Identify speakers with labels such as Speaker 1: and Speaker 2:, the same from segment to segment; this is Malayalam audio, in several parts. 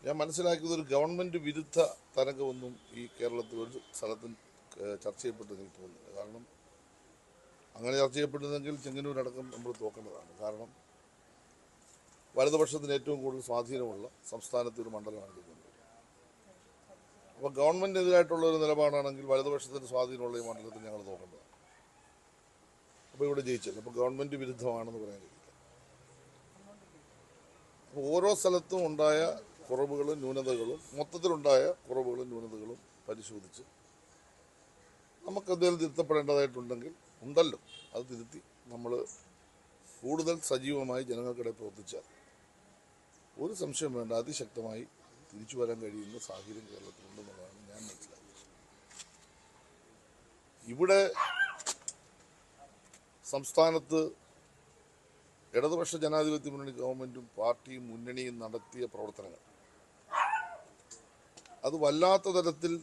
Speaker 1: ഞാൻ മനസ്സിലാക്കിയത് ഒരു ഗവൺമെൻറ് വിരുദ്ധ തരംഗമൊന്നും ഈ കേരളത്തിൽ ഒരു സ്ഥലത്തും ചർച്ച ചെയ്യപ്പെട്ടെന്ന് എനിക്ക് തോന്നുന്നില്ല. കാരണം അങ്ങനെ ചർച്ച ചെയ്യപ്പെടുന്നെങ്കിൽ ചെങ്ങന്നൂരടക്കം നമ്മൾ തോക്കേണ്ടതാണ്. കാരണം വലതുപക്ഷത്തിന് ഏറ്റവും കൂടുതൽ സ്വാധീനമുള്ള സംസ്ഥാനത്തെ ഒരു മണ്ഡലമാണ് ചെങ്ങന്നൂർ. അപ്പോൾ ഗവൺമെൻറ്റിനെതിരായിട്ടുള്ള ഒരു നിലപാടാണെങ്കിൽ വലതുപക്ഷത്തിന് സ്വാധീനമുള്ള ഈ മണ്ഡലത്തിൽ ഞങ്ങൾ നോക്കേണ്ടതാണ്. അപ്പോൾ ഇവിടെ ജയിച്ചല്ലോ, അപ്പോൾ ഗവൺമെൻറ് വിരുദ്ധമാണെന്ന് പറയാൻ കഴിയില്ല. അപ്പോൾ ഓരോ സ്ഥലത്തും ഉണ്ടായ കുറവുകളും ന്യൂനതകളും, മൊത്തത്തിലുണ്ടായ കുറവുകളും ന്യൂനതകളും പരിശോധിച്ച് നമുക്ക് എന്തെങ്കിലും തിരുത്തപ്പെടേണ്ടതായിട്ടുണ്ടെങ്കിൽ ഉണ്ടല്ലോ, അത് തിരുത്തി നമ്മൾ കൂടുതൽ സജീവമായി ജനങ്ങൾക്കിടെ പ്രവർത്തിച്ചാൽ ഒരു സംശയം വേണ്ട, അതിശക്തമായി തിരിച്ചു വരാൻ കഴിയുന്ന സാഹചര്യം കേരളത്തിലുണ്ടെന്നുള്ളതാണ് ഞാൻ മനസ്സിലാക്കുന്നത്. ഇവിടെ സംസ്ഥാനത്ത് ഇടതുപക്ഷ ജനാധിപത്യ മുന്നണി ഗവൺമെൻറ്റും പാർട്ടിയും മുന്നണിയും നടത്തിയ പ്രവർത്തനങ്ങൾ അത് വല്ലാത്ത തരത്തിൽ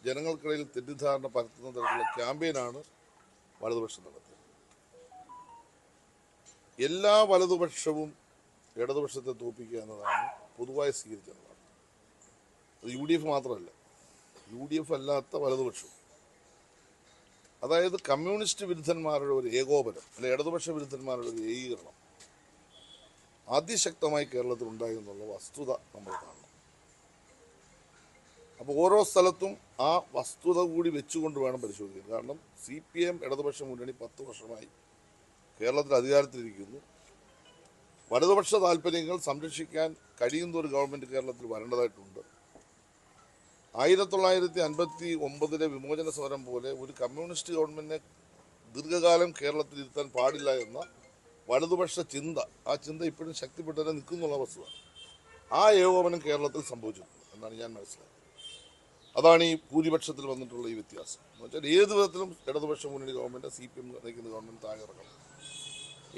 Speaker 1: ജനങ്ങൾക്കിടയിൽ തെറ്റിദ്ധാരണ പരത്തുന്ന തരത്തിലുള്ള ക്യാമ്പയിനാണ് വലതുപക്ഷം നടത്തിയത്. എല്ലാ വലതുപക്ഷവും ഇടതുപക്ഷത്തെ തോൽപ്പിക്കുക എന്നതാണ് പൊതുവായി സ്വീകരിച്ചതാണ്. അത് UDF മാത്രമല്ല, UDF അല്ലാത്ത വലതുപക്ഷവും, അതായത് കമ്മ്യൂണിസ്റ്റ് വിരുദ്ധന്മാരുടെ ഒരു ഏകോപനം അല്ലെ ഇടതുപക്ഷ വിരുദ്ധന്മാരുടെ ഒരു ഏകീകരണം അതിശക്തമായി കേരളത്തിൽ ഉണ്ടായി എന്നുള്ള വസ്തുത നമ്മൾ കാണണം. അപ്പോൾ ഓരോ സ്ഥലത്തും ആ വസ്തുത കൂടി വെച്ചുകൊണ്ട് വേണം പരിശോധിക്കാൻ. കാരണം CPM ഇടതുപക്ഷ മുന്നണി 10 വർഷമായി കേരളത്തിൽ അധികാരത്തിലിരിക്കുന്നു. വലതുപക്ഷ താല്പര്യങ്ങൾ സംരക്ഷിക്കാൻ കഴിയുന്ന ഒരു ഗവൺമെൻറ് കേരളത്തിൽ വരേണ്ടതായിട്ടുണ്ട്. 1959 വിമോചന സമരം പോലെ ഒരു കമ്മ്യൂണിസ്റ്റ് ഗവൺമെൻറ്റിനെ ദീർഘകാലം കേരളത്തിൽ ഇരുത്താൻ പാടില്ല എന്ന വലതുപക്ഷ ചിന്ത, ആ ചിന്ത ഇപ്പോഴും ശക്തിപ്പെട്ടതിനെ നിൽക്കുന്നുള്ള വസ്തുത, ആ ഏകോപനം കേരളത്തിൽ സംഭവിച്ചിട്ടുണ്ട് എന്നാണ് ഞാൻ മനസ്സിലാക്കുന്നത്. അതാണ് ഈ ഭൂരിപക്ഷത്തിൽ വന്നിട്ടുള്ള ഈ വ്യത്യാസം എന്ന് വെച്ചാൽ ഏത് വിധത്തിലും ഇടതുപക്ഷ മുന്നണി ഗവൺമെൻറ് CPM നയിക്കുന്ന ഗവൺമെൻറ് താഴെ ഇറങ്ങണം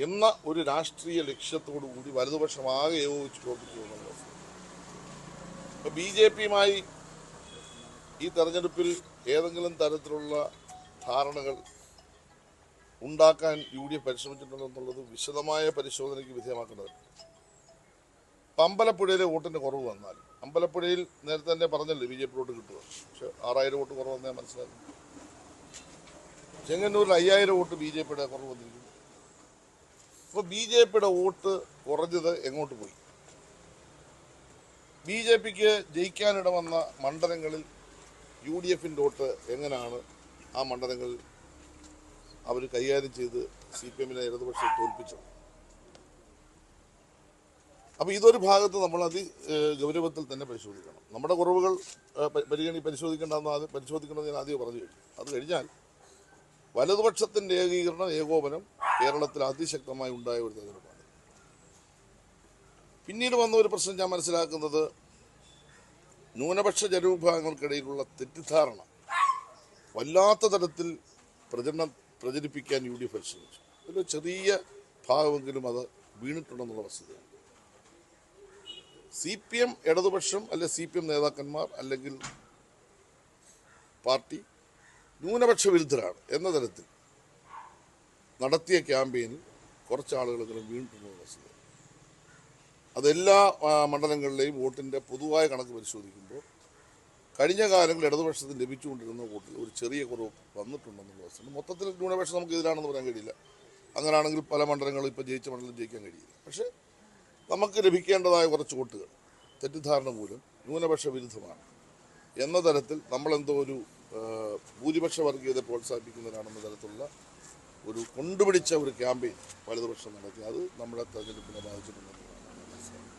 Speaker 1: എന്ന ഒരു രാഷ്ട്രീയ ലക്ഷ്യത്തോടു കൂടി വലതുപക്ഷമാകെ ഏകോപിച്ച് പ്രവർത്തിച്ചു എന്നുള്ള വസ്തുത. ഇപ്പോൾ BJPയുമായി ഈ തെരഞ്ഞെടുപ്പിൽ ഏതെങ്കിലും തരത്തിലുള്ള ധാരണകൾ ഉണ്ടാക്കാൻ UDF പരിശ്രമിച്ചിട്ടുണ്ടോ എന്നുള്ളത് വിശദമായ പരിശോധനയ്ക്ക് വിധേയമാക്കേണ്ടതുണ്ട്. അമ്പലപ്പുഴയിലെ വോട്ടിൻ്റെ കുറവ് വന്നാൽ, അമ്പലപ്പുഴയിൽ നേരത്തെ തന്നെ പറഞ്ഞല്ലേ BJP വോട്ട് കിട്ടുക, പക്ഷെ 6000 വോട്ട് കുറവ് വന്നാൽ മനസ്സിലാക്കി. ചെങ്ങന്നൂരിൽ 5000 വോട്ട് BJPയുടെ കുറവ് വന്നിരിക്കുന്നു. അപ്പോൾ BJPയുടെ വോട്ട് കുറഞ്ഞത് എങ്ങോട്ട് പോയി? BJPക്ക് ജയിക്കാനിട വന്ന മണ്ഡലങ്ങളിൽ UDFൻ്റെ വോട്ട് എങ്ങനെയാണ് ആ മണ്ഡലങ്ങളിൽ അവർ കൈകാര്യം ചെയ്ത് CPMനെ ഇടതുപക്ഷം തോൽപ്പിച്ചത്? അപ്പോൾ ഇതൊരു ഭാഗത്ത് നമ്മൾ ഗൗരവത്തിൽ തന്നെ പരിശോധിക്കണം. നമ്മുടെ കുറവുകൾ പരിശോധിക്കേണ്ടതെന്ന് ഞാൻ ആദ്യം പറഞ്ഞു കഴിഞ്ഞു. അത് കഴിഞ്ഞാൽ വലതുപക്ഷത്തിൻ്റെ ഏകീകരണം, ഏകോപനം കേരളത്തിൽ അതിശക്തമായി ഉണ്ടായ ഒരു തെരഞ്ഞെടുപ്പാണ്. പിന്നീട് വന്ന ഒരു പ്രശ്നം ഞാൻ മനസ്സിലാക്കുന്നത്, ന്യൂനപക്ഷ ജനവിഭാഗങ്ങൾക്കിടയിലുള്ള തെറ്റിദ്ധാരണ വല്ലാത്ത തരത്തിൽ പ്രചരിപ്പിക്കാൻ UDF പരിശ്രമിച്ചു. ഒരു ചെറിയ ഭാഗമെങ്കിലും അത് വീണിട്ടുണ്ടെന്നുള്ള വസ്തുതയാണ്. CPM ഇടതുപക്ഷം അല്ലെ CPM നേതാക്കന്മാർ അല്ലെങ്കിൽ പാർട്ടി ന്യൂനപക്ഷ വിരുദ്ധരാണ് എന്ന തരത്തിൽ നടത്തിയ ക്യാമ്പയിനിൽ കുറച്ചാളുകളെങ്കിലും വീണിട്ടുണ്ടെന്നുള്ള വസ്തുത. അതെല്ലാ മണ്ഡലങ്ങളിലെയും വോട്ടിൻ്റെ പൊതുവായ കണക്ക് പരിശോധിക്കുമ്പോൾ കഴിഞ്ഞ കാലങ്ങളിൽ ഇടതുപക്ഷത്തിന് ലഭിച്ചുകൊണ്ടിരുന്ന വോട്ടിൽ ഒരു ചെറിയ കുറവ് വന്നിട്ടുണ്ടെന്നുള്ള വസ്തുത. മൊത്തത്തിൽ ന്യൂനപക്ഷം നമുക്ക് എതിരാണെന്ന് പറയാൻ കഴിയില്ല. അങ്ങനെയാണെങ്കിൽ പല മണ്ഡലങ്ങളും ഇപ്പോൾ ജയിച്ച മണ്ഡലം ജയിക്കാൻ കഴിയില്ല. പക്ഷേ നമുക്ക് ലഭിക്കേണ്ടതായ കുറച്ച് വോട്ടുകൾ തെറ്റിദ്ധാരണ മൂലം ന്യൂനപക്ഷ വിരുദ്ധമാണ് എന്ന തരത്തിൽ നമ്മളെന്തോ ഒരു ഭൂരിപക്ഷ വർഗീയത പ്രോത്സാഹിപ്പിക്കുന്നതിനാണെന്ന തരത്തിലുള്ള ഒരു കൊണ്ടുപിടിച്ച ഒരു ക്യാമ്പയിൻ വലതുപക്ഷം നടത്തി. അത് നമ്മുടെ തെരഞ്ഞെടുപ്പിനെ ബാധിച്ചിട്ടുണ്ടെന്ന് മനസ്സിലാക്കി.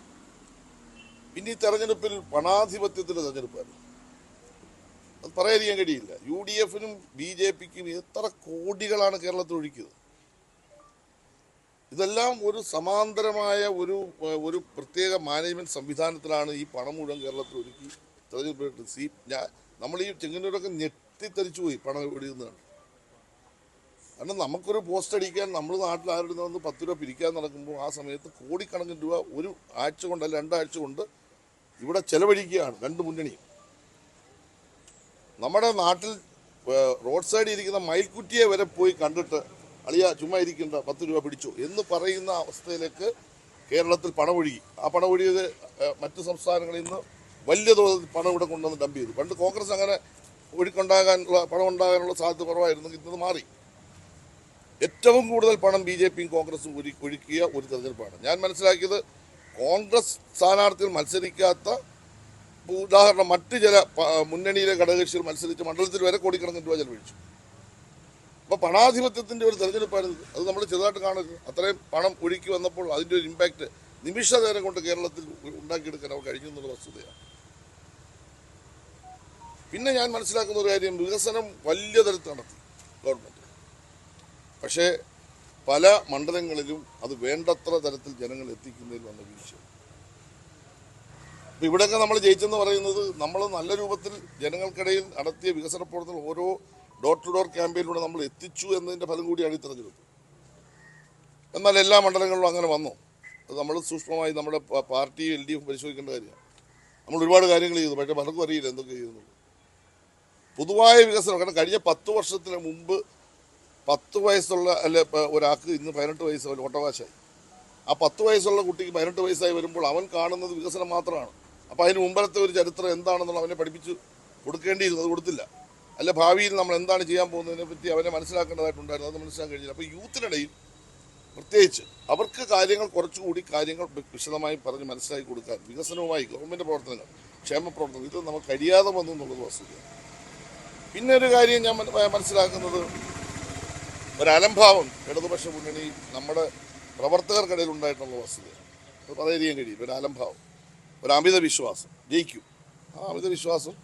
Speaker 1: പിന്നെ ഈ തെരഞ്ഞെടുപ്പിൽ പണാധിപത്യത്തിൻ്റെ തെരഞ്ഞെടുപ്പായിരുന്നു. അത് പറയാതിരിക്കാൻ കഴിയില്ല. UDFനും BJPക്കും എത്ര കോടികളാണ് കേരളത്തിൽ ഒഴുക്കിയത്. ഇതെല്ലാം ഒരു സമാന്തരമായ ഒരു പ്രത്യേക മാനേജ്മെൻറ്റ് സംവിധാനത്തിലാണ് ഈ പണം മുഴുവൻ കേരളത്തിൽ ഒരുക്കി തെരഞ്ഞെടുപ്പ്. നമ്മൾ ഈ ചെങ്ങന്നൂരൊക്കെ ഞെട്ടിത്തെറിച്ചു പോയി പണം ഒഴുകുന്നതാണ്. കാരണം നമുക്കൊരു പോസ്റ്റ് അടിക്കാൻ നമ്മൾ നാട്ടിൽ ആരുടെ നിന്ന് 10 രൂപ പിരിക്കാൻ നടക്കുമ്പോൾ ആ സമയത്ത് കോടിക്കണക്കിന് രൂപ ഒരു ആഴ്ച കൊണ്ട് അല്ല 2 ആഴ്ച കൊണ്ട് ഇവിടെ ചെലവഴിക്കുകയാണ് രണ്ട് മുന്നണിയും. നമ്മുടെ നാട്ടിൽ റോഡ് സൈഡിൽ ഇരിക്കുന്ന മയിൽക്കുറ്റിയെ വരെ പോയി കണ്ടിട്ട് അളിയ ചുമ്മാ ഇരിക്കേണ്ട 10 രൂപ പിടിച്ചു എന്ന് പറയുന്ന അവസ്ഥയിലേക്ക് കേരളത്തിൽ പണമൊഴുകി. ആ പണമൊഴുകിയത് മറ്റ് സംസ്ഥാനങ്ങളിൽ നിന്ന് വലിയ തോതിൽ പണം ഇവിടെ കൊണ്ടുവന്ന് ഡംപ് ചെയ്തു. പണ്ട് കോൺഗ്രസ് അങ്ങനെ പണം ഉണ്ടാകാനുള്ള സാധ്യത കുറവായിരുന്നു. ഇന്നത് മാറി. ഏറ്റവും കൂടുതൽ പണം BJPയും കോൺഗ്രസും ഒഴുക്കിയ ഒരു തെരഞ്ഞെടുപ്പാണ്. ഞാൻ മനസ്സിലാക്കിയത് കോൺഗ്രസ് സ്ഥാനാർത്ഥികൾ മത്സരിക്കാത്ത, ഉദാഹരണം മറ്റ് ചില മുന്നണിയിലെ ഘടകകക്ഷികൾ മത്സരിച്ച മണ്ഡലത്തിൽ വരെ കോടിക്കണക്കിന് രൂപ ചെലവഴിച്ചു. അപ്പോൾ പണാധിപത്യത്തിൻ്റെ ഒരു തെരഞ്ഞെടുപ്പായിരുന്നു. അത് നമ്മൾ ചെറുതായിട്ട് കാണരുത്. അത്രയും പണം ഒഴുക്കി വന്നപ്പോൾ അതിൻ്റെ ഒരു ഇമ്പാക്റ്റ് നിമിഷ നേരം കൊണ്ട് കേരളത്തിൽ ഉണ്ടാക്കിയെടുക്കാൻ അവർ കഴിഞ്ഞു എന്നുള്ള വസ്തുതയാണ്. പിന്നെ ഞാൻ മനസ്സിലാക്കുന്ന ഒരു കാര്യം, വികസനം വലിയ തരത്തിൽ നടത്തി ഗവൺമെൻറ്. പക്ഷേ പല മണ്ഡലങ്ങളിലും അത് വേണ്ടത്ര തരത്തിൽ ജനങ്ങൾ എത്തിക്കുന്നതിൽ വന്ന വീഴ്ച. അപ്പം ഇവിടെയൊക്കെ നമ്മൾ ജയിച്ചെന്ന് പറയുന്നത് നമ്മൾ നല്ല രൂപത്തിൽ ജനങ്ങൾക്കിടയിൽ നടത്തിയ വികസന പ്രവർത്തനം ഓരോ ഡോർ ടു ഡോർ ക്യാമ്പയിനിലൂടെ നമ്മൾ എത്തിച്ചു എന്നതിൻ്റെ ഫലം കൂടിയാണ് ഈ തെരഞ്ഞെടുപ്പ്. എന്നാൽ എല്ലാ മണ്ഡലങ്ങളിലും അങ്ങനെ വന്നു. അത് നമ്മൾ സൂക്ഷ്മമായി നമ്മുടെ പാർട്ടി LDF പരിശോധിക്കേണ്ട കാര്യമാണ്. നമ്മൾ ഒരുപാട് കാര്യങ്ങൾ ചെയ്തു, പക്ഷേ പലർക്കും അറിയില്ല എന്തൊക്കെ ചെയ്യുന്നുള്ളൂ. പൊതുവായ വികസനം, കാരണം കഴിഞ്ഞ 10 വർഷത്തിന് മുമ്പ് 10 വയസ്സുള്ള ഒരാൾക്ക് ഇന്ന് 18 വയസ്സ് വോട്ടവകാശമായി. ആ 10 വയസ്സുള്ള കുട്ടിക്ക് 18 വയസ്സായി വരുമ്പോൾ അവൻ കാണുന്നത് വികസനം മാത്രമാണ്. അപ്പോൾ അതിന് മുമ്പത്തെ ഒരു ചരിത്രം എന്താണെന്നുള്ള അവനെ പഠിപ്പിച്ച് കൊടുക്കേണ്ടിയിരുന്നു, അത് കൊടുത്തില്ല. അല്ല ഭാവിയിൽ നമ്മൾ എന്താണ് ചെയ്യാൻ പോകുന്നതിനെ പറ്റി അവനെ മനസ്സിലാക്കേണ്ടതായിട്ടുണ്ടായിരുന്നു, അത് മനസ്സിലാക്കാൻ കഴിഞ്ഞില്ല. അപ്പോൾ യൂത്തിനിടയിൽ പ്രത്യേകിച്ച് അവർക്ക് കാര്യങ്ങൾ കുറച്ചുകൂടി വിശദമായി പറഞ്ഞ് മനസ്സിലാക്കി കൊടുക്കാൻ വികസനവുമായി ഗവൺമെൻറ് പ്രവർത്തനങ്ങൾ, ക്ഷേമ പ്രവർത്തനങ്ങൾ, ഇത് നമുക്ക് കഴിയാതെ വന്നു എന്നുള്ളത് വസ്തുതയാണ്. പിന്നെ ഒരു കാര്യം ഞാൻ മനസ്സിലാക്കുന്നത്, ഒരലംഭാവം ഇടതുപക്ഷ മുന്നണി നമ്മുടെ പ്രവർത്തകർക്കിടയിൽ ഉണ്ടായിട്ടുള്ള വസ്തുതയാണ്. അത് പറയാൻ കഴിയില്ല. ഒരു അലംഭാവം, ഒരു അമിത വിശ്വാസം ജയിക്കും. ആ അമിത വിശ്വാസം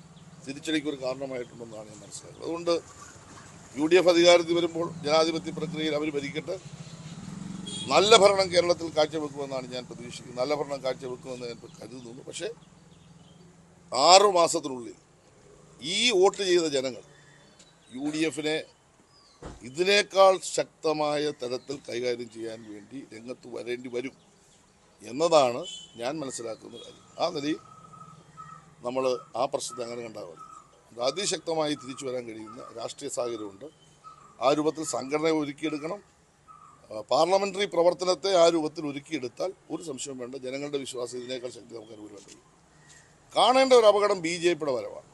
Speaker 1: തിരിച്ചടിക്ക് ഒരു കാരണമായിട്ടുണ്ടെന്നാണ് ഞാൻ മനസ്സിലാക്കുന്നത്. അതുകൊണ്ട് UDF അധികാരത്തിൽ വരുമ്പോൾ ജനാധിപത്യ പ്രക്രിയയിൽ അവർ ഭരിക്കട്ടെ, നല്ല ഭരണം കേരളത്തിൽ കാഴ്ചവെക്കുമെന്നാണ് ഞാൻ പ്രതീക്ഷിക്കുന്നത്. നല്ല ഭരണം കാഴ്ചവെക്കുമെന്ന് ഞാൻ കരുതുന്നു. പക്ഷേ 6 മാസത്തിനുള്ളിൽ ഈ വോട്ട് ചെയ്ത ജനങ്ങൾ UDFനെ ഇതിനേക്കാൾ ശക്തമായ തരത്തിൽ കൈകാര്യം ചെയ്യാൻ വേണ്ടി രംഗത്ത് വരേണ്ടി വരും എന്നതാണ് ഞാൻ മനസ്സിലാക്കുന്ന കാര്യം. ആ നിലയിൽ നമ്മൾ ആ പ്രശ്നത്തെ അങ്ങനെ കണ്ടാൽ മതി. അതിശക്തമായി തിരിച്ചു വരാൻ കഴിയുന്ന രാഷ്ട്രീയ സാഹചര്യമുണ്ട്. ആ രൂപത്തിൽ സംഘടന ഒരുക്കിയെടുക്കണം. പാർലമെൻ്ററി പ്രവർത്തനത്തെ ആ രൂപത്തിൽ ഒരുക്കിയെടുത്താൽ ഒരു സംശയം വേണ്ട, ജനങ്ങളുടെ വിശ്വാസം ഇതിനേക്കാൾ ശക്തി നമുക്ക് അനുഭവിക്കാൻ കഴിയും. കാണേണ്ട ഒരു അപകടം BJPയുടെ വരവാണ്.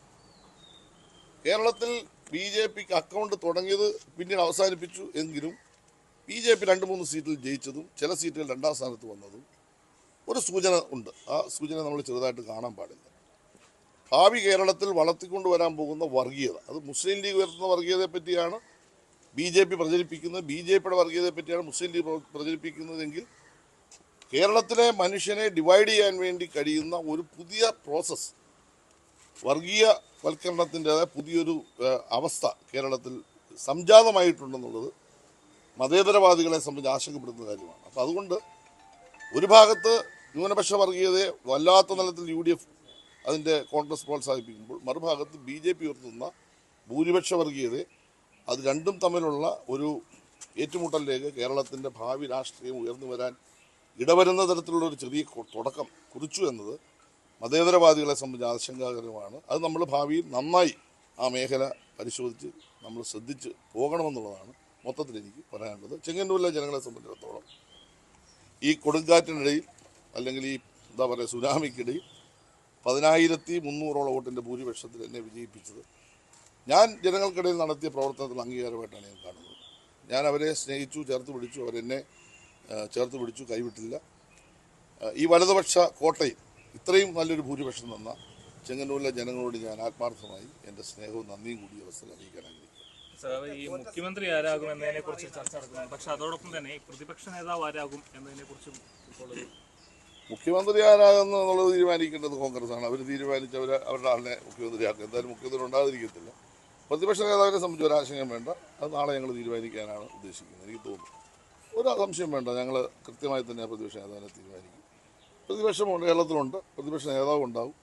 Speaker 1: കേരളത്തിൽ BJPക്ക് അക്കൗണ്ട് തുടങ്ങിയത് പിന്നീട് അവസാനിപ്പിച്ചു എങ്കിലും BJP 2-3 സീറ്റിൽ ജയിച്ചതും ചില സീറ്റുകൾ 2ാം സ്ഥാനത്ത് വന്നതും ഒരു സൂചന ഉണ്ട്. ആ സൂചന നമ്മൾ ചെറുതായിട്ട് കാണാൻ പാടില്ല. ഭാവി കേരളത്തിൽ വളർത്തിക്കൊണ്ടുവരാൻ പോകുന്ന വർഗീയത, അത് മുസ്ലിം ലീഗ് ഉയർത്തുന്ന വർഗീയതയെ പറ്റിയാണ് BJP പ്രചരിപ്പിക്കുന്നത്, BJPയുടെ വർഗീയതയെ പറ്റിയാണ് മുസ്ലിം ലീഗ് പ്രചരിപ്പിക്കുന്നതെങ്കിൽ കേരളത്തിലെ മനുഷ്യനെ ഡിവൈഡ് ചെയ്യാൻ വേണ്ടി കഴിയുന്ന ഒരു പുതിയ പ്രോസസ്സ്, വർഗീയവൽക്കരണത്തിൻ്റെതായ പുതിയൊരു അവസ്ഥ കേരളത്തിൽ സംജാതമായിട്ടുണ്ടെന്നുള്ളത് മതേതരവാദികളെ സംബന്ധിച്ച് ആശങ്കപ്പെടുന്ന കാര്യമാണ്. അപ്പോൾ അതുകൊണ്ട് ഒരു ഭാഗത്ത് ന്യൂനപക്ഷ വർഗീയതയെ വല്ലാത്ത തലത്തിൽ UDF അതിൻ്റെ കോൺഗ്രസ് പ്രോത്സാഹിപ്പിക്കുമ്പോൾ മറുഭാഗത്ത് BJP ഉയർത്തുന്ന ഭൂരിപക്ഷ വർഗീയതയെ, അത് രണ്ടും തമ്മിലുള്ള ഒരു ഏറ്റുമുട്ടലിലേക്ക് കേരളത്തിൻ്റെ ഭാവി രാഷ്ട്രീയം ഉയർന്നു വരാൻ ഇടവരുന്ന തരത്തിലുള്ള ഒരു ചെറിയ തുടക്കം കുറിച്ചു എന്നത് മതേതരവാദികളെ സംബന്ധിച്ച് ആശങ്കാകരമാണ്. അത് നമ്മൾ ഭാവിയിൽ നന്നായി ആ മേഖല പരിശോധിച്ച് നമ്മൾ ശ്രദ്ധിച്ച് പോകണമെന്നുള്ളതാണ് മൊത്തത്തിൽ എനിക്ക് പറയാനുള്ളത്. ചെങ്ങന്നൂരിലെ ജനങ്ങളെ സംബന്ധിച്ചിടത്തോളം ഈ കൊടുങ്കാറ്റിനിടയിൽ അല്ലെങ്കിൽ ഈ എന്താ പറയുക സുനാമിക്കിടയിൽ 10,300 വോട്ടിൻ്റെ ഭൂരിപക്ഷത്തിൽ എന്നെ വിജയിപ്പിച്ചത് ഞാൻ ജനങ്ങൾക്കിടയിൽ നടത്തിയ പ്രവർത്തനത്തിൽ അംഗീകാരമായിട്ടാണ് ഞാൻ കാണുന്നത്. ഞാൻ അവരെ സ്നേഹിച്ചു, ചേർത്ത് പിടിച്ചു, അവരെന്നെ ചേർത്ത് പിടിച്ചു, കൈവിട്ടില്ല. ഈ വലതുപക്ഷ കോട്ടയിൽ ഇത്രയും നല്ലൊരു ഭൂരിപക്ഷം തന്ന ചെങ്ങന്നൂരിലെ ജനങ്ങളോട് ഞാൻ ആത്മാർത്ഥമായി എൻ്റെ സ്നേഹവും നന്ദിയും കൂടി അവസ്ഥയിൽ അറിയിക്കാൻ ആഗ്രഹിക്കുന്നു.
Speaker 2: ഈ മുഖ്യമന്ത്രി ആരാകും എന്നതിനെ കുറിച്ച് ചർച്ച നടക്കുന്നുണ്ട്. പക്ഷെ അതോടൊപ്പം തന്നെ പ്രതിപക്ഷ നേതാവ് ആരാകും എന്നതിനെ കുറിച്ചും ഇപ്പോൾ
Speaker 1: മുഖ്യമന്ത്രി ആരാകുന്നുള്ളത് തീരുമാനിക്കേണ്ടത് കോൺഗ്രസ്സാണ്. അവർ തീരുമാനിച്ച് അവരുടെ ആളിനെ മുഖ്യമന്ത്രിയാക്കും. എന്തായാലും മുഖ്യമന്ത്രി ഉണ്ടാകാതിരിക്കത്തില്ല. പ്രതിപക്ഷ നേതാവിനെ സംബന്ധിച്ച് ഒരാശങ്കം വേണ്ട, അത് നാളെ ഞങ്ങൾ തീരുമാനിക്കാനാണ് ഉദ്ദേശിക്കുന്നത്. എനിക്ക് തോന്നുന്നു ഒരു സംശയം വേണ്ട, ഞങ്ങൾ കൃത്യമായി തന്നെ പ്രതിപക്ഷ നേതാവിനെ തീരുമാനിക്കും. പ്രതിപക്ഷമുണ്ട്, കേരളത്തിലുണ്ട്, പ്രതിപക്ഷ നേതാവ് ഉണ്ടാവും,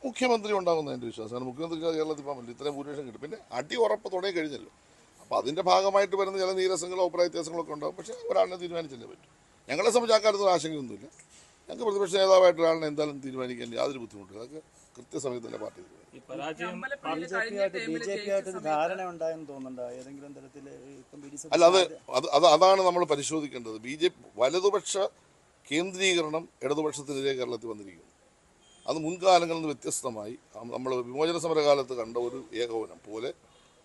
Speaker 1: മുഖ്യമന്ത്രി ഉണ്ടാകുന്ന എൻ്റെ വിശ്വാസമാണ്. മുഖ്യമന്ത്രി കേരളത്തിൽ പോകാൻ പറ്റില്ല, ഇത്രയും ഭൂരിപക്ഷം കിട്ടും. പിന്നെ അടി ഉറപ്പ് തുടങ്ങി കഴിഞ്ഞല്ലോ. അപ്പോൾ അതിൻ്റെ ഭാഗമായിട്ട് വരുന്ന ചില നീരസങ്ങളോ അഭിപ്രായ വ്യത്യാസങ്ങളൊക്കെ ഉണ്ടാകും. പക്ഷേ ഒരാളിനെ തീരുമാനിച്ചല്ലേ പറ്റും. ഞങ്ങളെ സംബന്ധിച്ച് ആ കാര്യത്തിൽ ആശങ്കയൊന്നുമില്ല. ഞങ്ങൾക്ക് പ്രതിപക്ഷ നേതാവായിട്ട് ഒരാളിനെ എന്തായാലും തീരുമാനിക്കാൻ യാതൊരു ബുദ്ധിമുട്ടില്ല. അതൊക്കെ കൃത്യസമയത്ത് തന്നെ പാർട്ടി അല്ല, അതാണ് നമ്മൾ പരിശോധിക്കേണ്ടത്. BJP വലതുപക്ഷ കേന്ദ്രീകരണം ഇടതുപക്ഷത്തിനെതിരെ കേരളത്തിൽ വന്നിരിക്കുന്നു. അത് മുൻകാലങ്ങളിൽ നിന്ന് വ്യത്യസ്തമായി നമ്മൾ വിമോചന സമരകാലത്ത് കണ്ട ഒരു ഏകോപനം പോലെ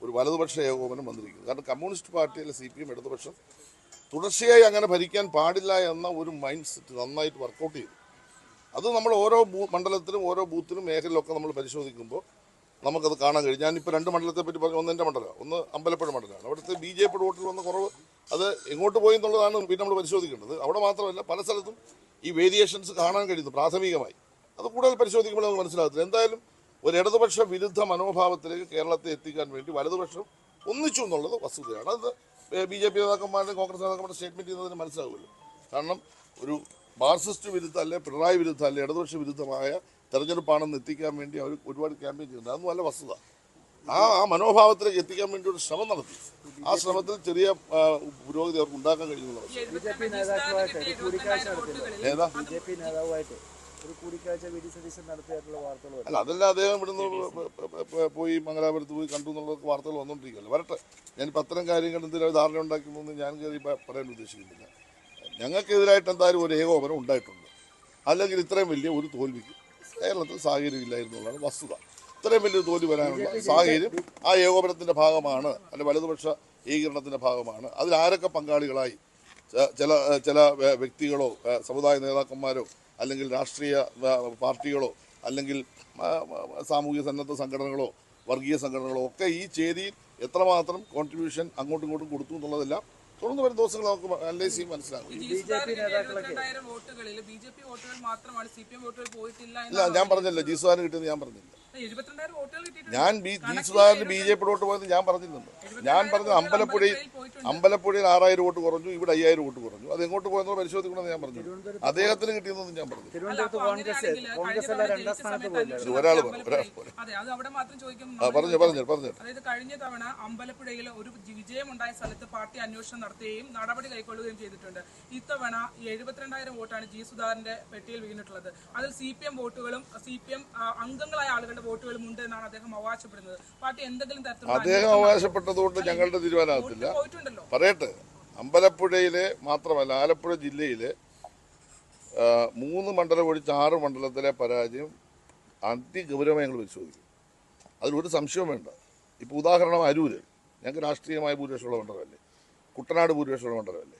Speaker 1: ഒരു വലതുപക്ഷ ഏകോപനം വന്നിരിക്കുന്നു. കാരണം കമ്മ്യൂണിസ്റ്റ് പാർട്ടിയിലെ CPM ഇടതുപക്ഷം തുടർച്ചയായി അങ്ങനെ ഭരിക്കാൻ പാടില്ല എന്ന ഒരു മൈൻഡ് സെറ്റ് നന്നായിട്ട് വർക്കൗട്ട് ചെയ്തു. അത് നമ്മൾ ഓരോ മണ്ഡലത്തിലും ഓരോ ബൂത്തിലും മേഖലയിലൊക്കെ നമ്മൾ പരിശോധിക്കുമ്പോൾ നമുക്കത് കാണാൻ കഴിയും. ഞാനിപ്പോൾ 2 മണ്ഡലത്തെ പറ്റി പറഞ്ഞു. ഒന്ന് എൻ്റെ മണ്ഡലമാണ്, ഒന്ന് അമ്പലപ്പുഴ മണ്ഡലമാണ്. അവിടുത്തെ BJP വോട്ടിൽ വന്ന കുറവ് അത് എങ്ങോട്ട് പോയി എന്നുള്ളതാണ് പിന്നെ നമ്മൾ പരിശോധിക്കേണ്ടത്. അവിടെ മാത്രമല്ല പല സ്ഥലത്തും ഈ വേരിയേഷൻസ് കാണാൻ കഴിയുന്നു പ്രാഥമികമായി. അത് കൂടുതൽ പരിശോധിക്കുമ്പോൾ നമുക്ക് മനസ്സിലാകത്തില്ല. എന്തായാലും ഒരു ഇടതുപക്ഷ വിരുദ്ധ മനോഭാവത്തിലേക്ക് കേരളത്തെ എത്തിക്കാൻ വേണ്ടി വലതുപക്ഷം ഒന്നിച്ചു എന്നുള്ളത് വസ്തുതയാണ്. അത് BJP നേതാക്കന്മാരുടെ കോൺഗ്രസ് നേതാക്കന്മാരുടെ സ്റ്റേറ്റ്മെന്റ് ചെയ്യുന്നതിന് മനസ്സിലാവുമല്ലോ. കാരണം ഒരു മാർക്സിസ്റ്റ് വിരുദ്ധ അല്ലെ പിണറായി വിരുദ്ധ അല്ലെ ഇടതുപക്ഷ വിരുദ്ധമായ തെരഞ്ഞെടുപ്പാണെന്ന് എത്തിക്കാൻ വേണ്ടി അവർ ഒരുപാട് ക്യാമ്പയിൻ ചെയ്യുന്നുണ്ട്. അതൊന്നും അല്ല വസ്തുത. ആ മനോഭാവത്തിലേക്ക് എത്തിക്കാൻ വേണ്ടി ഒരു ശ്രമം നടത്തി. ആ ശ്രമത്തിൽ ചെറിയ പുരോഗതി അവർക്ക് ഉണ്ടാക്കാൻ കഴിയുന്നുള്ള ഏതാ അല്ല അതല്ല അദ്ദേഹം ഇവിടുന്ന് പോയി മംഗലാപുരത്ത് പോയി കണ്ടു എന്നുള്ള വാർത്തകൾ വന്നുകൊണ്ടിരിക്കുകയല്ലേ. വരട്ടെ. ഞാനിപ്പോൾ അത്തരം കാര്യങ്ങൾ എന്തെങ്കിലും ധാരണ ഉണ്ടാക്കുന്നതെന്ന് ഞാൻ കയറി പറയാൻ ഉദ്ദേശിക്കുന്നില്ല. ഞങ്ങൾക്കെതിരായിട്ട് എന്തായാലും ഒരു ഏകോപനം ഉണ്ടായിട്ടുണ്ട്. അല്ലെങ്കിൽ ഇത്രയും വലിയ ഒരു തോൽവിക്ക് കേരളത്തിൽ സാഹചര്യമില്ലായിരുന്നു എന്നുള്ളതാണ് വസ്തുത. ഇത്രയും വലിയൊരു തോൽവി വരാനുള്ള സാഹചര്യം ആ ഏകോപനത്തിൻ്റെ ഭാഗമാണ്, അല്ലെങ്കിൽ വലതുപക്ഷ ഏകീകരണത്തിൻ്റെ ഭാഗമാണ്. അതിൽ ആരൊക്കെ പങ്കാളികളായി ചില വ്യക്തികളോ സമുദായ നേതാക്കന്മാരോ അല്ലെങ്കിൽ രാഷ്ട്രീയ പാർട്ടികളോ അല്ലെങ്കിൽ സാമൂഹിക സന്നദ്ധ സംഘടനകളോ വർഗീയ സംഘടനകളോ ഒക്കെ ഈ ചേരിയിൽ എത്രമാത്രം കോൺട്രിബ്യൂഷൻ അങ്ങോട്ടും ഇങ്ങോട്ടും കൊടുത്തു എന്നുള്ളതെല്ലാം തുടർന്ന് വരുന്ന ദിവസങ്ങൾ നമുക്ക് അനലൈസ് ചെയ്യും മനസ്സിലാകും. ഇല്ല ഞാൻ പറഞ്ഞില്ല ജി സുധാകരന് കിട്ടിയെന്ന് ഞാൻ പറഞ്ഞില്ല. ജി സുധാകരന് BJP വോട്ട് പോയത് ഞാൻ പറഞ്ഞില്ലെന്ന്. ഞാൻ പറഞ്ഞത് അമ്പലപ്പുഴയിൽ 6000 വോട്ട് കുറഞ്ഞു, ഇവിടെ 5000 വോട്ട് കുറഞ്ഞു. അത് എങ്ങോട്ട് പോയെന്ന് പരിശോധിക്കണമെന്ന് ഞാൻ പറഞ്ഞു. അദ്ദേഹത്തിന് കിട്ടിയെന്നൊന്നും ഞാൻ പറഞ്ഞു. ഒരാൾ പറഞ്ഞു.
Speaker 3: അതായത് കഴിഞ്ഞ തവണ അമ്പലപ്പുഴയിൽ ഒരു വിജയമുണ്ടായ സ്ഥലത്ത് പാർട്ടി അന്വേഷണം നടത്തുകയും നടപടി കൈക്കൊള്ളുകയും ചെയ്തിട്ടുണ്ട്. ഇത്തവണ 72,000 വോട്ടാണ് ജി സുധാകരന്റെ പെട്ടിയിൽ വീണിട്ടുള്ളത്. അതിൽ CPM വോട്ടുകളും CPM അംഗങ്ങളായ ആളുകളുടെ വോട്ടുകളും ഉണ്ട് എന്നാണ് അദ്ദേഹം അവകാശപ്പെടുന്നത്. പാർട്ടി എന്തെങ്കിലും തരത്തിലുള്ള
Speaker 1: അദ്ദേഹം അവകാശപ്പെട്ടതുകൊണ്ട് ഞങ്ങളുടെ തീരുമാനമാകത്തില്ല. പറയട്ടെ, അമ്പലപ്പുഴയിലെ മാത്രമല്ല ആലപ്പുഴ ജില്ലയിലെ 3 മണ്ഡലം ഒഴിച്ച് 6 മണ്ഡലത്തിലെ പരാജയം അതിഗൗരവമായി ഞങ്ങൾ പരിശോധിക്കും. അതിലൊരു സംശയവും വേണ്ട. ഇപ്പോൾ ഉദാഹരണം അരൂര് ഞങ്ങൾക്ക് രാഷ്ട്രീയമായ ഭൂരിപക്ഷമുള്ള മണ്ഡലമല്ലേ, കുട്ടനാട് ഭൂരിപക്ഷമുള്ള മണ്ഡലമല്ലേ.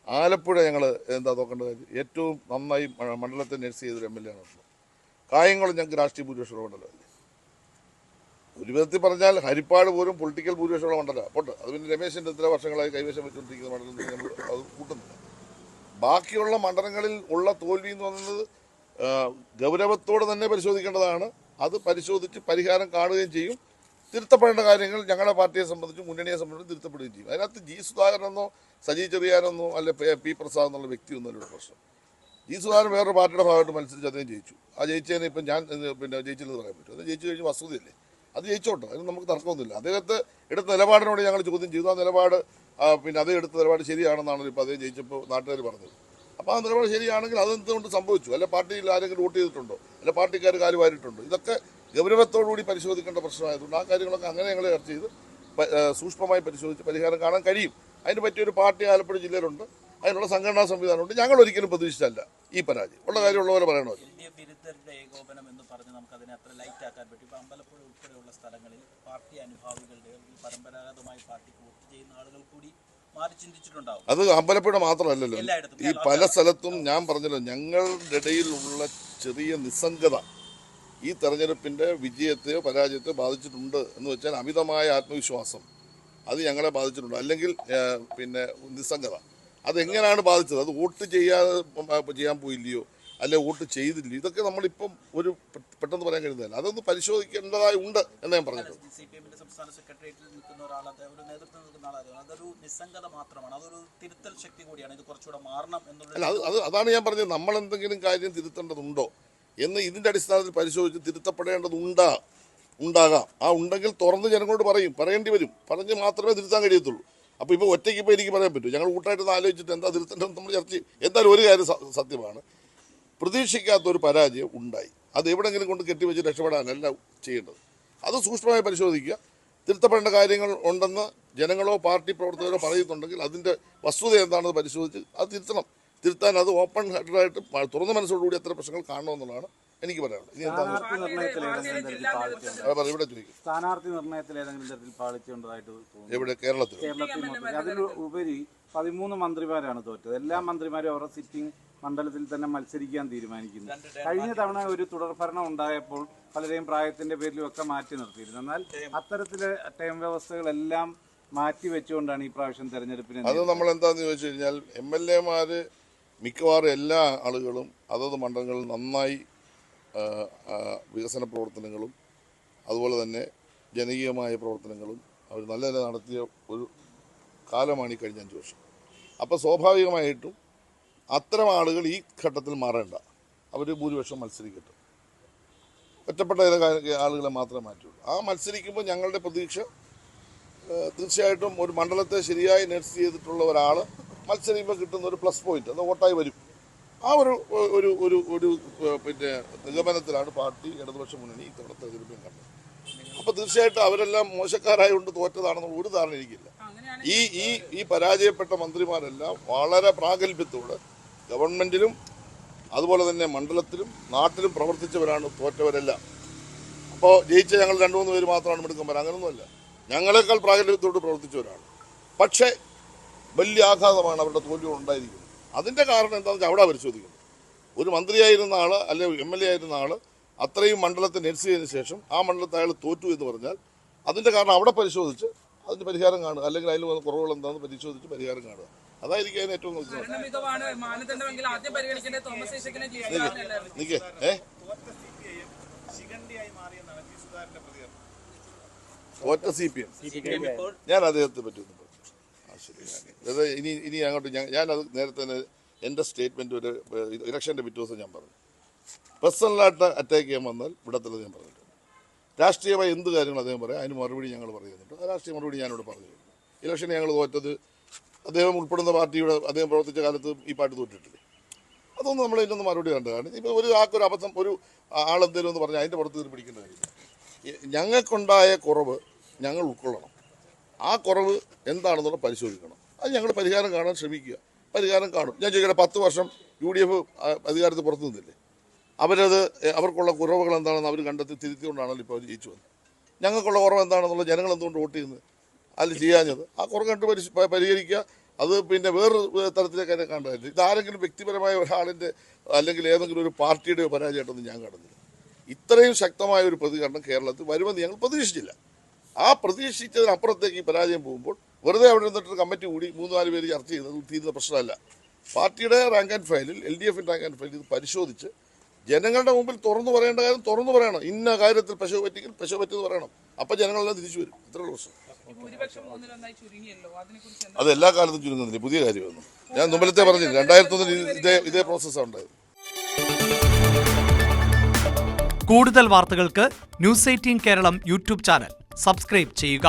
Speaker 1: ആലപ്പുഴ ഞങ്ങൾ എന്താ നോക്കേണ്ട കാര്യം, ഏറ്റവും നന്നായി മണ്ഡലത്തെ നഴ്സ് ചെയ്തൊരു MLA ആണ്. കായംകുളം ഞങ്ങൾക്ക് രാഷ്ട്രീയ ഭൂരിപക്ഷമുള്ള മണ്ഡലമല്ലേ. ഒരു വിധത്തിൽ പറഞ്ഞാൽ ഹരിപ്പാട് പോലും പൊളിറ്റിക്കൽ ഭൂരിപക്ഷമുള്ള മണ്ഡലമാണ്. പോട്ടെ, അത് പിന്നെ രമേശിൻ്റെ ഇത്ര വർഷങ്ങളായി കൈവശം വെച്ചുകൊണ്ടിരിക്കുന്ന മണ്ഡലത്തിൽ നമ്മൾ അത് കൂട്ടുന്നില്ല. ബാക്കിയുള്ള മണ്ഡലങ്ങളിൽ ഉള്ള തോൽവി എന്ന് പറയുന്നത് ഗൗരവത്തോടെ തന്നെ പരിശോധിക്കേണ്ടതാണ്. അത് പരിശോധിച്ച് പരിഹാരം കാണുകയും ചെയ്യും. തിരുത്തപ്പെടേണ്ട കാര്യങ്ങൾ ഞങ്ങളുടെ പാർട്ടിയെ സംബന്ധിച്ചും മുന്നണിയെ സംബന്ധിച്ചും തിരുത്തപ്പെടുകയും ചെയ്യും. അതിനകത്ത് ജി സുധാകരനെന്നോ സജി ചെറിയാനെന്നോ അല്ലെ P പ്രസാദ് എന്നുള്ള വ്യക്തിയൊന്നുമല്ല ഒരു പ്രശ്നം. ജി സുധാകരൻ വേറൊരു പാർട്ടിയുടെ ഭാഗമായിട്ട് മത്സരിച്ച് അദ്ദേഹം ജയിച്ചു. ആ ജയിച്ചതിന് ഇപ്പം ഞാൻ ജയിച്ചില്ലെന്ന് പറയാൻ പറ്റും. അത് ജയിച്ചു കഴിഞ്ഞ് വസ്തുതയല്ലേ, അത് ജയിച്ചോട്ടെ, അതിന് നമുക്ക് തർക്കമൊന്നുമില്ല. അദ്ദേഹത്തെ എടുത്ത നിലപാടിനോട് ഞങ്ങൾ ചോദ്യം ചെയ്തു. ആ നിലപാട് അതേ എടുത്ത നിലപാട് ശരിയാണെന്നാണ് ഇപ്പോൾ അദ്ദേഹം ജയിച്ചപ്പോൾ നാട്ടുകാർ പറഞ്ഞത്. അപ്പോൾ ആ നിലപാട് ശരിയാണെങ്കിൽ അതെന്തുകൊണ്ട് സംഭവിച്ചു, അല്ലെ പാർട്ടിയിൽ ആരെങ്കിലും വോട്ട് ചെയ്തിട്ടുണ്ടോ, അല്ലെ പാർട്ടിക്കാർ കാല് വാരിയിട്ടുണ്ടോ, ഇതൊക്കെ ഗൗരവത്തോടുകൂടി പരിശോധിക്കേണ്ട പ്രശ്നമായതുകൊണ്ട് ആ കാര്യങ്ങളൊക്കെ അങ്ങനെ ഞങ്ങൾ ചർച്ച ചെയ്ത് സൂക്ഷ്മമായി പരിശോധിച്ച് പരിഹാരം കാണാൻ കഴിയും. അതിന് പറ്റിയൊരു പാർട്ടി ആലപ്പുഴ ജില്ലയിലുണ്ട്, അതിനുള്ള സംഘടനാ സംവിധാനമുണ്ട്. ഞങ്ങൾ ഒരിക്കലും പ്രതീക്ഷിച്ചല്ല ഈ പരാജയം. ഉള്ള കാര്യമുള്ള പോലെ പറയണമല്ലോ.
Speaker 4: ഏകോപനം എന്ന് പറഞ്ഞ് നമുക്ക് അതിനെ അത്ര ലൈറ്റ് ആക്കാൻ പറ്റും. ഇപ്പോൾ അമ്പലപ്പുഴ ഉൾപ്പെടെയുള്ള സ്ഥലങ്ങളിൽ പാർട്ടി അനുഭാവികളുടെ പരമ്പരാഗതമായി പാർട്ടിക്ക് വോട്ട് ചെയ്യുന്ന ആളുകൾ കൂടി മാറി ചിന്തിച്ചിട്ടുണ്ടാവും.
Speaker 1: അത് അമ്പലപ്പുഴ മാത്രമല്ലല്ലോ, ഈ പല സ്ഥലത്തും ഞാൻ പറഞ്ഞല്ലോ, ഞങ്ങളുടെ ഇടയിലുള്ള ചെറിയ നിസ്സംഗത ഈ തെരഞ്ഞെടുപ്പിൻ്റെ വിജയത്തെയോ പരാജയത്തെയോ ബാധിച്ചിട്ടുണ്ട് എന്ന് വെച്ചാൽ അമിതമായ ആത്മവിശ്വാസം അത് ഞങ്ങളെ ബാധിച്ചിട്ടുണ്ട്. അല്ലെങ്കിൽ നിസ്സംഗത അതെങ്ങനെയാണ് ബാധിച്ചത്, അത് വോട്ട് ചെയ്യാൻ പോയില്ലയോ അല്ലെ വോട്ട് ചെയ്തില്ലയോ, ഇതൊക്കെ നമ്മളിപ്പം ഒരു പെട്ടെന്ന് പറയാൻ കഴിയുന്നതല്ല. അതൊന്ന് പരിശോധിക്കേണ്ടതായി ഉണ്ട് എന്ന് ഞാൻ പറഞ്ഞിട്ടുണ്ട്.
Speaker 4: CPM സംസ്ഥാന സെക്രട്ടേറിയറ്റിൽ നിൽക്കുന്ന ഒരാൾ, ഒരു നേതൃത്വം നിൽക്കുന്ന ആളാണ്, അതൊരു നിസ്സംഗത മാത്രമാണ്, അതൊരു തിരുത്തൽ ശക്തി കൂടിയാണ്. ഇത് കുറച്ചുകൂടെ മാറണം എന്നുള്ള
Speaker 1: അതാണ് ഞാൻ പറഞ്ഞത്. നമ്മൾ എന്തെങ്കിലും കാര്യം തിരുത്തേണ്ടതുണ്ടോ എന്ന് ഇതിൻ്റെ അടിസ്ഥാനത്തിൽ പരിശോധിച്ച് തിരുത്തപ്പെടേണ്ടതുണ്ടാകാം. ആ ഉണ്ടെങ്കിൽ തുറന്ന് ജനങ്ങളോട് പറയേണ്ടി വരും. പറഞ്ഞ് മാത്രമേ തിരുത്താൻ കഴിയത്തുള്ളൂ. അപ്പോൾ ഇപ്പോൾ ഒറ്റയ്ക്ക് ഇപ്പോൾ എനിക്ക് പറയാൻ പറ്റും. ഞങ്ങൾ കൂട്ടായിട്ടൊന്ന് ആലോചിച്ചിട്ട് എന്താ തിരുത്തേണ്ടത് നമ്മൾ ചർച്ച ചെയ്യും. എന്തായാലും ഒരു കാര്യം സത്യമാണ്, പ്രതീക്ഷിക്കാത്തൊരു പരാജയം ഉണ്ടായി. അത് എവിടെയെങ്കിലും കൊണ്ട് കെട്ടിവെച്ച് രക്ഷപ്പെടാനല്ല ചെയ്യേണ്ടത്. അത് സൂക്ഷ്മമായി പരിശോധിക്കുക. തിരുത്തപ്പെടേണ്ട കാര്യങ്ങൾ ഉണ്ടെന്ന് ജനങ്ങളോ പാർട്ടി പ്രവർത്തകരോ പറയുന്നുണ്ടെങ്കിൽ അതിൻ്റെ വസ്തുത എന്താണെന്ന് പരിശോധിച്ച് അത് തിരുത്തണം. തിരുത്താൻ അത് ഓപ്പൺ ഹെഡായിട്ട് തുറന്ന മനസ്സോടുകൂടി അത്ര പ്രശ്നങ്ങൾ കാണണമെന്നുള്ളതാണ് എനിക്ക് പറയാനുള്ളത്. ഇനി എന്താ ഇവിടെ ചോദിക്കും.
Speaker 5: സ്ഥാനാർത്ഥി നിർണയത്തിൽ ഏതെങ്കിലും തരത്തിൽ പാളിച്ചുകൊണ്ടതായിട്ട് തോന്നുന്നു
Speaker 1: എവിടെ? കേരളത്തിൽ
Speaker 5: അതിലുപരി 13 മന്ത്രിമാരാണ് തോറ്റത്. എല്ലാ മന്ത്രിമാരും അവരുടെ സിറ്റിംഗ് മണ്ഡലത്തിൽ തന്നെ മത്സരിക്കാൻ തീരുമാനിക്കുന്നു. കഴിഞ്ഞ തവണ ഒരു തുടർഭരണം ഉണ്ടായപ്പോൾ പലരെയും പ്രായത്തിന്റെ പേരിലും ഒക്കെ മാറ്റി നിർത്തിയിരുന്നു. എന്നാൽ അത്തരത്തിലെ ടൈം വ്യവസ്ഥകളെല്ലാം മാറ്റി വെച്ചുകൊണ്ടാണ് ഈ പ്രാവശ്യം തെരഞ്ഞെടുപ്പിന്.
Speaker 1: അത് നമ്മൾ എന്താണെന്ന് ചോദിച്ചു കഴിഞ്ഞാൽ MLA മിക്കവാറും എല്ലാ ആളുകളും അതത് മണ്ഡലങ്ങളിൽ നന്നായി വികസന പ്രവർത്തനങ്ങളും അതുപോലെ തന്നെ ജനകീയമായ പ്രവർത്തനങ്ങളും അവർ നല്ല നില നടത്തിയ ഒരു കാലമാണ് ഈ കഴിഞ്ഞ 5 വർഷം. അപ്പോൾ സ്വാഭാവികമായിട്ടും അത്തരം ആളുകൾ ഈ ഘട്ടത്തിൽ മാറേണ്ട, അവർ ഭൂരിപക്ഷം മത്സരിക്കട്ടെ. ഒറ്റപ്പെട്ട ചില ആളുകളെ മാത്രമേ മാറ്റുള്ളൂ. ആ മത്സരിക്കുമ്പോൾ ഞങ്ങളുടെ പ്രതീക്ഷ തീർച്ചയായിട്ടും ഒരു മണ്ഡലത്തെ ശരിയായി നഴ്സ് ചെയ്തിട്ടുള്ള ഒരാൾ മത്സരിക്കുമ്പോൾ കിട്ടുന്ന ഒരു പ്ലസ് പോയിന്റ് അത് വോട്ടായി വരും. ആ ഒരു ഒരു ഒരു ഒരു പിന്നെ നിഗമനത്തിലാണ് പാർട്ടി ഇടതുപക്ഷ മുന്നണി ഇത്തവണ തെരഞ്ഞെടുപ്പിൽ കണ്ടത്. അപ്പോൾ തീർച്ചയായിട്ടും അവരെല്ലാം മോശക്കാരായതുകൊണ്ട് തോറ്റതാണെന്ന് ഒരു ധാരണ എനിക്കില്ല. ഈ പരാജയപ്പെട്ട മന്ത്രിമാരെല്ലാം വളരെ പ്രാഗൽഭ്യത്തോടെ ഗവൺമെന്റിലും അതുപോലെ തന്നെ മണ്ഡലത്തിലും നാട്ടിലും പ്രവർത്തിച്ചവരാണ് തോറ്റവരെല്ലാം. അപ്പോൾ ജയിച്ച ഞങ്ങൾ 2-3 പേര് മാത്രമാണ് എടുക്കുമ്പോൾ അങ്ങനൊന്നുമല്ല, ഞങ്ങളെക്കാൾ പ്രാഗൽഭ്യത്തോട് പ്രവർത്തിച്ചവരാണ്. പക്ഷേ വലിയ ആഘാതമാണ് അവരുടെ തോൽവികൾ ഉണ്ടായിരിക്കുന്നത്. അതിൻ്റെ കാരണം എന്താണെന്ന് വെച്ചാൽ അവിടെ പരിശോധിക്കുന്നത്. ഒരു മന്ത്രിയായിരുന്ന ആൾ അല്ലെങ്കിൽ MLA ആയിരുന്ന ആൾ അത്രയും മണ്ഡലത്തെ നെറ്റ്സ് ചെയ്തതിന് ശേഷം ആ മണ്ഡലത്തെ അയാൾ തോറ്റു എന്ന് പറഞ്ഞാൽ അതിൻ്റെ കാരണം അവിടെ പരിശോധിച്ച് അതിന് പരിഹാരം കാണുക, അല്ലെങ്കിൽ അതിൽ വന്ന കുറവുകൾ എന്താണെന്ന് പരിശോധിച്ച് പരിഹാരം കാണുക. അതായിരിക്കും അതിന് ഏറ്റവും നിൽക്കേ തോറ്റ CPM. ഞാൻ അദ്ദേഹത്തെ പറ്റി ഒന്നും പറഞ്ഞു. ശരി, ഇനി അങ്ങോട്ട് ഞാനത് നേരത്തെ തന്നെ എൻ്റെ സ്റ്റേറ്റ്മെൻറ്റ് ഒരു ഇലക്ഷൻ്റെ പിറ്റേ ദിവസം ഞാൻ പറഞ്ഞു. പേഴ്സണലായിട്ട് അറ്റാക്ക് ചെയ്യാൻ വന്നാൽ വിടത്തില്ല ഞാൻ പറഞ്ഞിട്ടുണ്ട്. രാഷ്ട്രീയമായി എന്ത് കാര്യങ്ങൾ അദ്ദേഹം പറയാം, അതിന് മറുപടി ഞങ്ങൾ പറയുന്നുണ്ട്. ആ രാഷ്ട്രീയ മറുപടി ഞാനിവിടെ പറഞ്ഞു. ഇലക്ഷന് ഞങ്ങൾ തോറ്റത് അദ്ദേഹം ഉൾപ്പെടുന്ന പാർട്ടിയുടെ അദ്ദേഹം പ്രവർത്തിച്ച കാലത്ത് ഈ പാർട്ടി തോറ്റിട്ടില്ലേ? അതൊന്നും നമ്മൾ ഇതിനൊന്നും മറുപടി കണ്ടതാണ്. ഇപ്പോൾ ഒരു ആൾക്കൊരു അബദ്ധം ഒരു ആളെന്തേലും എന്ന് പറഞ്ഞാൽ അതിൻ്റെ പുറത്ത് കയറി പിടിക്കേണ്ട കാര്യമില്ല. ഞങ്ങൾക്കുണ്ടായ കുറവ് ഞങ്ങൾ ഉൾക്കൊള്ളണം. ആ കുറവ് എന്താണെന്നുള്ള പരിശോധിക്കണം. അത് ഞങ്ങൾ പരിഹാരം കാണാൻ ശ്രമിക്കുക. പരിഹാരം കാണും. ഞാൻ ചോദിക്കട്ടെ, 10 വർഷം UDF അധികാരത്തിൽ പുറത്തു നിന്നില്ലേ? അവർക്കുള്ള കുറവുകൾ എന്താണെന്ന് അവർ കണ്ടെത്തി തിരുത്തിക്കൊണ്ടാണല്ലോ ഇപ്പോൾ അവർ ജയിച്ചു വന്നത്. ഞങ്ങൾക്കുള്ള കുറവ് എന്താണെന്നുള്ള ജനങ്ങൾ എന്തുകൊണ്ട് വോട്ട് ചെയ്യുന്നത്? അതിൽ ചെയ്യാഞ്ഞത് ആ കുറവ് കണ്ട് പരിഹരിക്കുക. അത് പിന്നെ വേറൊരു തരത്തിലേക്ക് അതിനെ കണ്ടതല്ല. ഇതാരെങ്കിലും വ്യക്തിപരമായ ഒരാളിൻ്റെ അല്ലെങ്കിൽ ഏതെങ്കിലും ഒരു പാർട്ടിയുടെ പരാജയമായിട്ടൊന്നും ഞാൻ കാണുന്നില്ല. ഇത്രയും ശക്തമായ ഒരു പ്രതികരണം കേരളത്തിൽ വരുമെന്ന് ഞങ്ങൾ പ്രതീക്ഷിച്ചില്ല. ആ പ്രതീക്ഷിച്ചതിനപ്പുറത്തേക്ക് ഈ പരാജയം പോകുമ്പോൾ വെറുതെ അവിടെ നിന്നിട്ട് കമ്മിറ്റി കൂടി 3-4 പേര് ചർച്ച ചെയ്യുന്നത് തീരുന്ന പ്രശ്നമല്ല. പാർട്ടിയുടെ റാങ്ക് ആൻഡ് ഫയലിൽ LDFിൻ്റെ റാങ്ക് ആൻഡ് ഫയലിൽ ഇത് പരിശോധിച്ച് ജനങ്ങളുടെ മുമ്പിൽ തുറന്നു പറയേണ്ട കാര്യം തുറന്നു പറയണം. ഇന്ന കാര്യത്തിൽ പശു പറ്റിയെന്ന് പറയണം. അപ്പം ജനങ്ങളെല്ലാം തിരിച്ചു വരും. ഇത്രയുള്ള പ്രശ്നം. അത് എല്ലാ കാലത്തും ചുരുങ്ങുന്നില്ല, പുതിയ കാര്യമൊന്നും. ഞാൻ മുമ്പിലത്തെ പറഞ്ഞില്ല, 2001 ഇതേ പ്രോസസ്സാണ് ഉണ്ടായത്.
Speaker 6: കൂടുതൽ വാർത്തകൾക്ക് News 18 Keralam YouTube channel subscribe ചെയ്യുക.